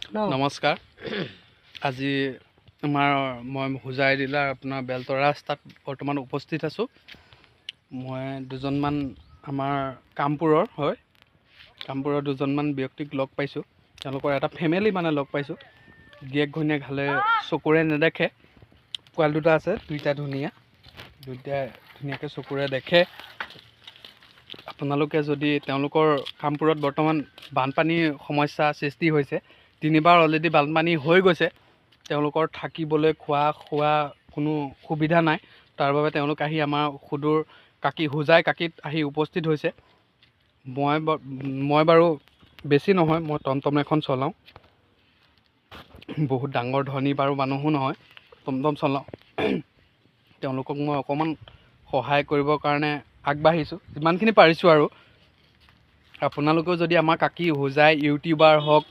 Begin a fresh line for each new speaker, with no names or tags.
নমস্কাৰ। আজি মই হোজাই জিলাৰ আপোনাৰ বেলতৰা ৰাস্তাত বৰ্তমান উপস্থিত আছোঁ। মই দুজনমান আমাৰ কামপুৰৰ দুজনমান ব্যক্তিক লগ পাইছোঁ। তেওঁলোকৰ এটা ফেমিলি লগ পাইছোঁ। গিৰিয়েক ঘৈণীয়েক হালে চকুৰে নেদেখে। পোৱালি দুটা আছে, দুইটাই ধুনীয়াকৈ চকুৰে দেখে। আপোনালোকে যদি তেওঁলোকৰ কামপুৰত বৰ্তমান বানপানীৰ সমস্যা সৃষ্টি হৈছে, 3বাৰ অলৰেডি বানপানী হৈ গৈছে। তেওঁলোকৰ থাকিবলৈ খোৱা কোনো সুবিধা নাই। তাৰ বাবে তেওঁলোক আহি আমাৰ সুদূৰ হোজাই কাকিত আহি উপস্থিত হৈছে। মই বাৰু বেছি নহয়, মই টমটম এখন চলাওঁ। বহুত ডাঙৰ ধনী বাৰু মানুহো নহয়, টমটম চলাওঁ। তেওঁলোকক মই অকণমান সহায় কৰিবৰ কাৰণে আগবাঢ়িছোঁ, যিমানখিনি পাৰিছোঁ আৰু। আপোনালোকেও যদি আমাৰ কাকি হোজাই ইউটিউবাৰ হওক